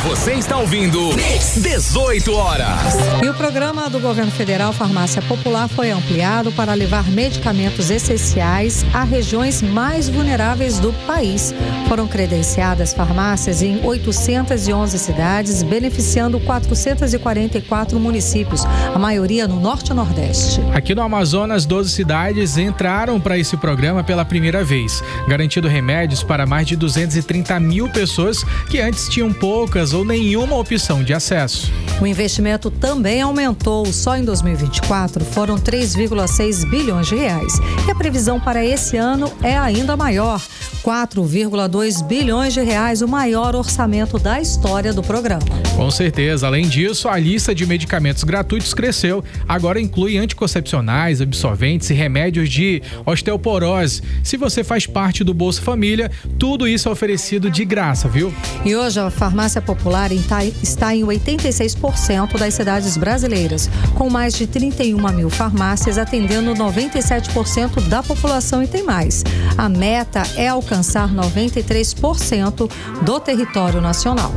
Você está ouvindo 18 horas. E o programa do governo federal Farmácia Popular foi ampliado para levar medicamentos essenciais a regiões mais vulneráveis do país. Foram credenciadas farmácias em 811 cidades, beneficiando 444 municípios, a maioria no Norte e Nordeste. Aqui no Amazonas, 12 cidades entraram para esse programa pela primeira vez, garantindo remédios para mais de 230 mil pessoas que antes tinham poucas ou nenhuma opção de acesso. O investimento também aumentou. Só em 2024 foram 3,6 bilhões de reais. E a previsão para esse ano é ainda maior, 4,2 bilhões de reais, o maior orçamento da história do programa. Com certeza. Além disso, a lista de medicamentos gratuitos cresceu. Agora inclui anticoncepcionais, absorventes e remédios de osteoporose. Se você faz parte do Bolsa Família, tudo isso é oferecido de graça, viu? E hoje a Farmácia Popular está em 86% das cidades brasileiras, com mais de 31 mil farmácias atendendo 97% da população, e tem mais. A meta é alcançar 93% do território nacional.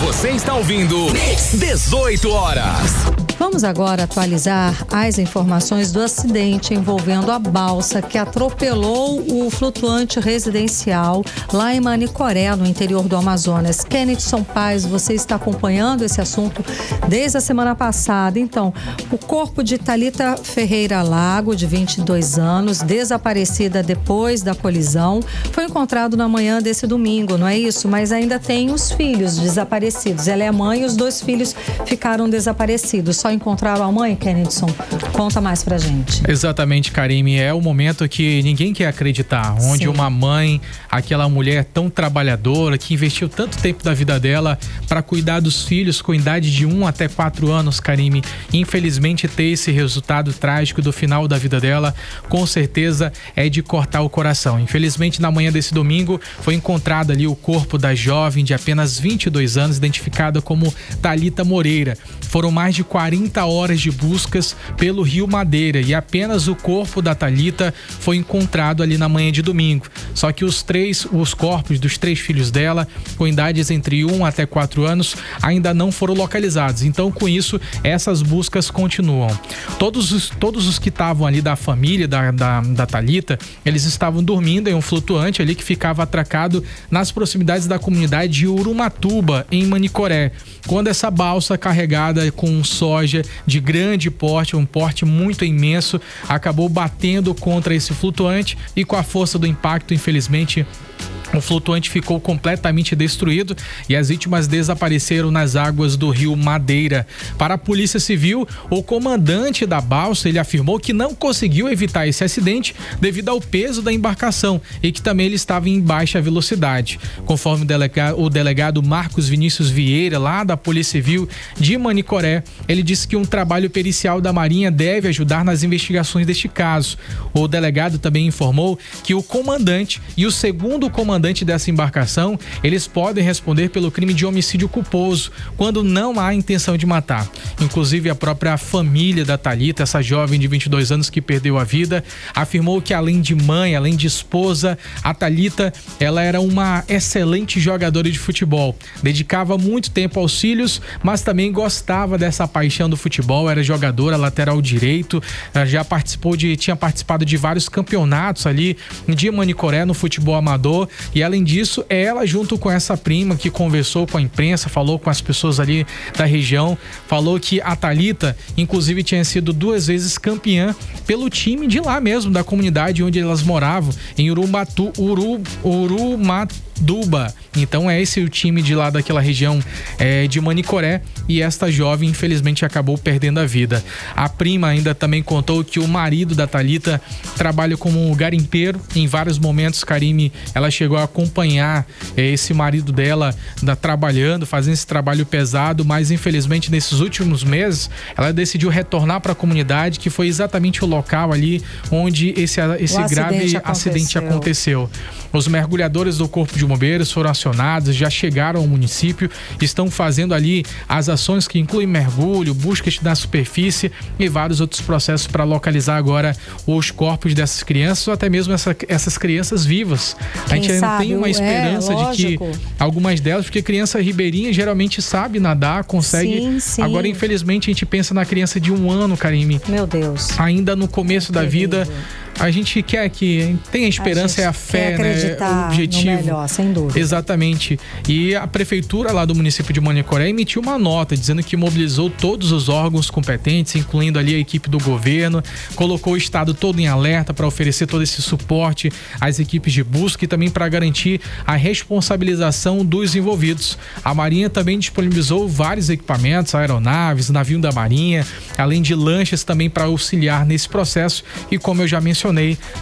Você está ouvindo 18 horas. Vamos agora atualizar as informações do acidente envolvendo a balsa que atropelou o flutuante residencial lá em Manicoré, no interior do Amazonas. Kennedson Paes, você está acompanhando esse assunto desde a semana passada. Então, o corpo de Thalita Ferreira Lago, de 22 anos, desaparecida depois da colisão, foi encontrado na manhã desse domingo, não é isso? Mas ainda tem os filhos desaparecidos. Ela é a mãe e os 2 filhos ficaram desaparecidos. Só encontraram a mãe, Kennedson? Conta mais pra gente. Exatamente, Karime. É o momento que ninguém quer acreditar. Onde Sim. Uma mãe, aquela mulher tão trabalhadora, que investiu tanto tempo da vida dela para cuidar dos filhos com idade de 1 até 4 anos, Karime, infelizmente ter esse resultado trágico do final da vida dela, com certeza é de cortar o coração. Infelizmente, na manhã desse domingo, foi encontrado ali o corpo da jovem de apenas 22 anos, identificada como Thalita Moreira. Foram mais de 40 horas de buscas pelo Rio Madeira e apenas o corpo da Thalita foi encontrado ali na manhã de domingo. Só que os corpos dos 3 filhos dela, com idades entre 1 até 4 anos, ainda não foram localizados. Então, com isso, essas buscas continuam. Todos os que estavam ali da família da Thalita, eles estavam dormindo em um flutuante ali que ficava atracado nas proximidades da comunidade de Urumatuba, em Manicoré, quando essa balsa carregada com soja tragédia de grande porte, um porte muito imenso, acabou batendo contra esse flutuante e com a força do impacto, infelizmente, o flutuante ficou completamente destruído e as vítimas desapareceram nas águas do rio Madeira. Para a Polícia Civil, o comandante da balsa, ele afirmou que não conseguiu evitar esse acidente devido ao peso da embarcação e que também ele estava em baixa velocidade. Conforme o delegado Marcos Vinícius Vieira, lá da Polícia Civil de Manicoré, ele disse que um trabalho pericial da Marinha deve ajudar nas investigações deste caso. O delegado também informou que o comandante e o segundo comandante dessa embarcação, eles podem responder pelo crime de homicídio culposo, quando não há intenção de matar. Inclusive, a própria família da Thalita, essa jovem de 22 anos que perdeu a vida, afirmou que além de mãe, além de esposa, a Thalita, ela era uma excelente jogadora de futebol. Dedicava muito tempo aos filhos, mas também gostava dessa paixão do futebol, era jogadora, lateral direito, tinha participado de vários campeonatos ali de Manicoré no futebol amador. E além disso, ela junto com essa prima que conversou com a imprensa, falou com as pessoas ali da região, falou que a Thalita, inclusive, tinha sido 2 vezes campeã pelo time de lá mesmo, da comunidade onde elas moravam, em Urumatuba. Então é esse o time de lá daquela região de Manicoré, e esta jovem infelizmente acabou perdendo a vida. A prima ainda também contou que o marido da Thalita trabalha como garimpeiro. Em vários momentos, Karime, ela chegou a acompanhar esse marido dela trabalhando, fazendo esse trabalho pesado, mas infelizmente nesses últimos meses ela decidiu retornar para a comunidade, que foi exatamente o local ali onde esse grave acidente aconteceu. Os mergulhadores do Corpo de Bombeiros foram acionados, já chegaram ao município, estão fazendo ali as ações que incluem mergulho, busca na superfície e vários outros processos para localizar agora os corpos dessas crianças, ou até mesmo essas crianças vivas. A gente ainda tem uma esperança de que algumas delas, porque criança ribeirinha geralmente sabe nadar, consegue. Sim. Agora, infelizmente, a gente pensa na criança de 1 ano, Karime. Meu Deus. Ainda no começo da vida. A gente quer que tenha a esperança, a fé, né? O objetivo. No melhor, sem dúvida. Exatamente. E a prefeitura lá do município de Manicoré emitiu uma nota dizendo que mobilizou todos os órgãos competentes, incluindo ali a equipe do governo, colocou o estado todo em alerta para oferecer todo esse suporte às equipes de busca e também para garantir a responsabilização dos envolvidos. A Marinha também disponibilizou vários equipamentos, aeronaves, navio da Marinha, além de lanchas também para auxiliar nesse processo. E como eu já mencionei,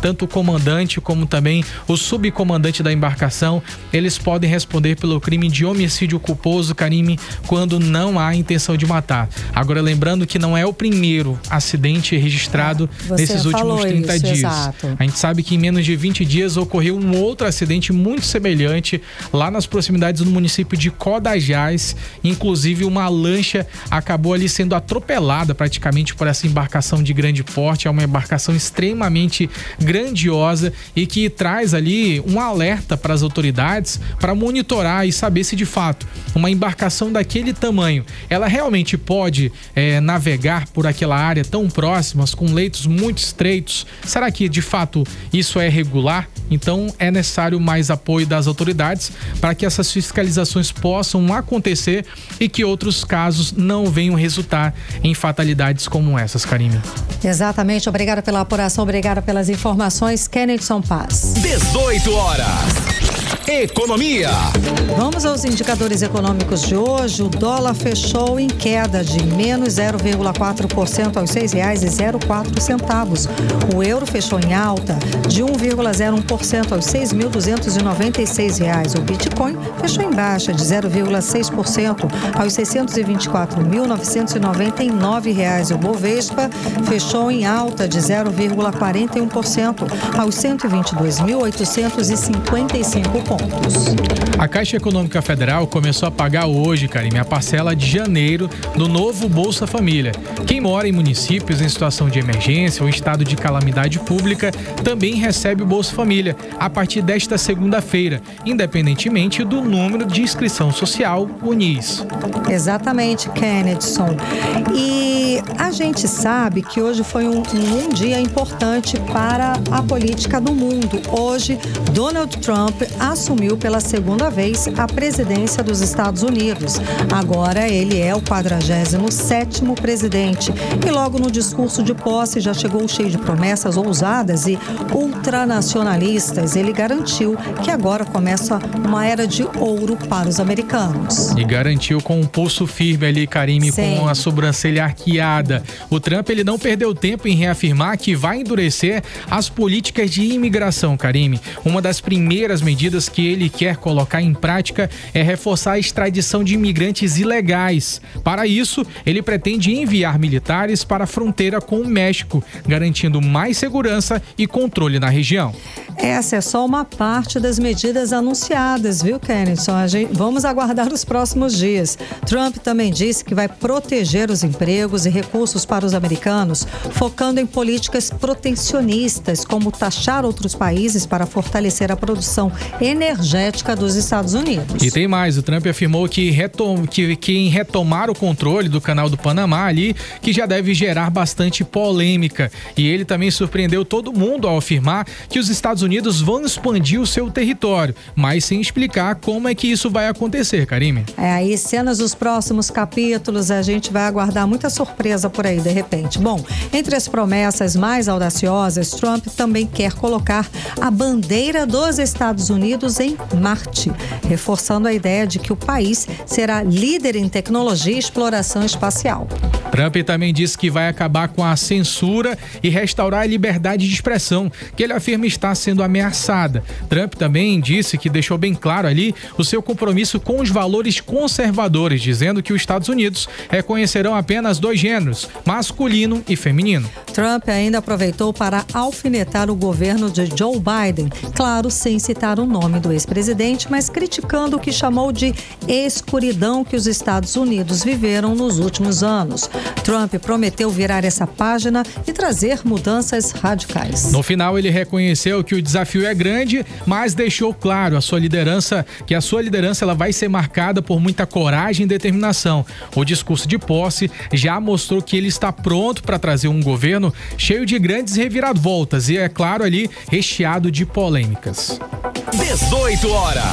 tanto o comandante como também o subcomandante da embarcação, eles podem responder pelo crime de homicídio culposo, Karime, quando não há intenção de matar. Agora, lembrando que não é o primeiro acidente registrado nesses últimos 30 dias. Exato. A gente sabe que em menos de 20 dias ocorreu um outro acidente muito semelhante lá nas proximidades do município de Codajás. Inclusive, uma lancha acabou ali sendo atropelada praticamente por essa embarcação de grande porte. É uma embarcação extremamente grandiosa e que traz ali um alerta para as autoridades para monitorar e saber se de fato uma embarcação daquele tamanho, ela realmente pode navegar por aquela área tão próximas, com leitos muito estreitos. Será que de fato isso é regular? Então é necessário mais apoio das autoridades para que essas fiscalizações possam acontecer e que outros casos não venham resultar em fatalidades como essas, Karime. Exatamente, obrigada pela apuração, obrigada pelas informações, Kennedson Paz. 18 horas. Economia. Vamos aos indicadores econômicos de hoje. O dólar fechou em queda de menos 0,4% aos R$ 6,04. O euro fechou em alta de 1,01% aos R$ 6.296. O Bitcoin fechou em baixa de 0,6% aos R$ 624.999. O Bovespa fechou em alta de 0,41% aos 122.855 pontos. A Caixa Econômica Federal começou a pagar hoje, Karime, a parcela de janeiro do novo Bolsa Família. Quem mora em municípios em situação de emergência ou estado de calamidade pública também recebe o Bolsa Família a partir desta segunda-feira, independentemente do número de inscrição social, o NIS. Exatamente, Kennedson. E a gente sabe que hoje foi um dia importante para a política do mundo. Hoje, Donald Trump assumiu assumiu pela segunda vez a presidência dos Estados Unidos. Agora ele é o 47º presidente e logo no discurso de posse já chegou cheio de promessas ousadas e ultranacionalistas. Ele garantiu que agora começa uma era de ouro para os americanos. E garantiu com um pulso firme ali, Karime, com a sobrancelha arqueada. O Trump, ele não perdeu tempo em reafirmar que vai endurecer as políticas de imigração, Karime. Uma das primeiras medidas que ele quer colocar em prática é reforçar a extradição de imigrantes ilegais. Para isso, ele pretende enviar militares para a fronteira com o México, garantindo mais segurança e controle na região. Essa é só uma parte das medidas anunciadas, viu, Kennedy? Vamos aguardar os próximos dias. Trump também disse que vai proteger os empregos e recursos para os americanos, focando em políticas protecionistas, como taxar outros países para fortalecer a produção energética dos Estados Unidos. E tem mais, o Trump afirmou que em retomar o controle do Canal do Panamá ali, que já deve gerar bastante polêmica. E ele também surpreendeu todo mundo ao afirmar que os Estados Unidos vão expandir o seu território, mas sem explicar como é que isso vai acontecer, Karime. Aí cenas dos próximos capítulos, a gente vai aguardar muita surpresa por aí, de repente. Bom, entre as promessas mais audaciosas, Trump também quer colocar a bandeira dos Estados Unidos em Marte, reforçando a ideia de que o país será líder em tecnologia e exploração espacial. Trump também disse que vai acabar com a censura e restaurar a liberdade de expressão, que ele afirma está sendo ameaçada. Trump também disse que deixou bem claro ali o seu compromisso com os valores conservadores, dizendo que os Estados Unidos reconhecerão apenas 2 gêneros, masculino e feminino. Trump ainda aproveitou para alfinetar o governo de Joe Biden, claro, sem citar o nome do ex-presidente, mas criticando o que chamou de escuridão que os Estados Unidos viveram nos últimos anos. Trump prometeu virar essa página e trazer mudanças radicais. No final, ele reconheceu que o desafio é grande, mas deixou claro que a sua liderança ela vai ser marcada por muita coragem e determinação. O discurso de posse já mostrou que ele está pronto para trazer um governo cheio de grandes reviravoltas e, é claro, ali recheado de polêmicas. 18 horas.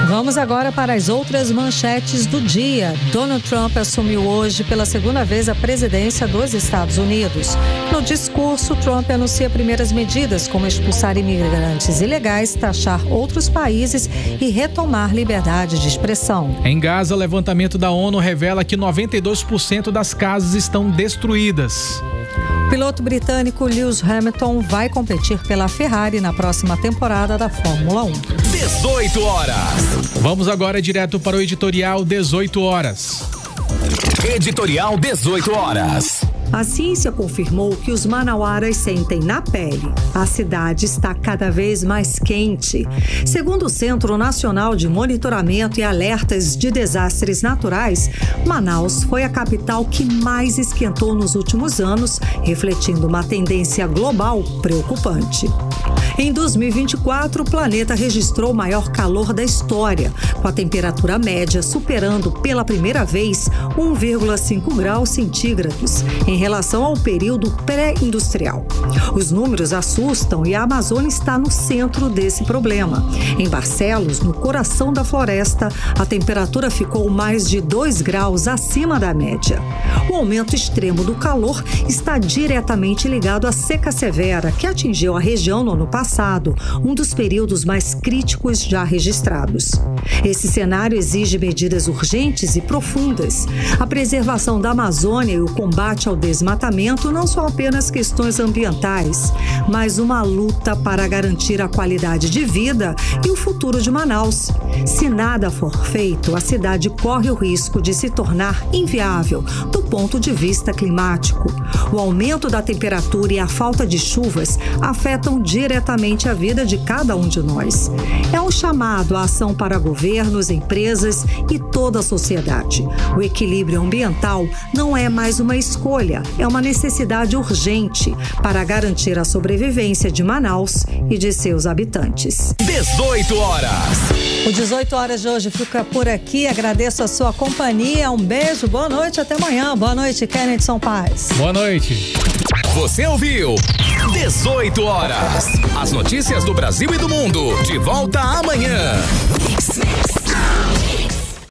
Vamos agora para as outras manchetes do dia. Donald Trump assumiu hoje pela segunda vez a presidência dos Estados Unidos. No discurso, Trump anuncia primeiras medidas como expulsar imigrantes ilegais, taxar outros países e retomar liberdade de expressão. Em Gaza, o levantamento da ONU revela que 92% das casas estão destruídas. O piloto britânico Lewis Hamilton vai competir pela Ferrari na próxima temporada da Fórmula 1. 18 horas. Vamos agora direto para o editorial 18 horas. Editorial 18 horas. A ciência confirmou que os manauaras sentem na pele. A cidade está cada vez mais quente. Segundo o Centro Nacional de Monitoramento e Alertas de Desastres Naturais, Manaus foi a capital que mais esquentou nos últimos anos, refletindo uma tendência global preocupante. Em 2024, o planeta registrou o maior calor da história, com a temperatura média superando pela primeira vez 1,5 graus centígrados em relação ao período pré-industrial. Os números assustam e a Amazônia está no centro desse problema. Em Barcelos, no coração da floresta, a temperatura ficou mais de 2 graus acima da média. O aumento extremo do calor está diretamente ligado à seca severa que atingiu a região no ano passado, um dos períodos mais críticos já registrados. Esse cenário exige medidas urgentes e profundas. A preservação da Amazônia e o combate ao desmatamento não são apenas questões ambientais, mas uma luta para garantir a qualidade de vida e o futuro de Manaus. Se nada for feito, a cidade corre o risco de se tornar inviável do ponto de vista climático. O aumento da temperatura e a falta de chuvas afetam diretamente a vida de cada um de nós. É um chamado à ação para governos, empresas e toda a sociedade. O equilíbrio ambiental não é mais uma escolha, é uma necessidade urgente para garantir a sobrevivência de Manaus e de seus habitantes. 18 horas. O 18 horas de hoje fica por aqui. Agradeço a sua companhia. Um beijo, boa noite, até amanhã. Boa noite, Kennedy Paz. Boa noite. Você ouviu 18 horas. As notícias do Brasil e do mundo. De volta amanhã.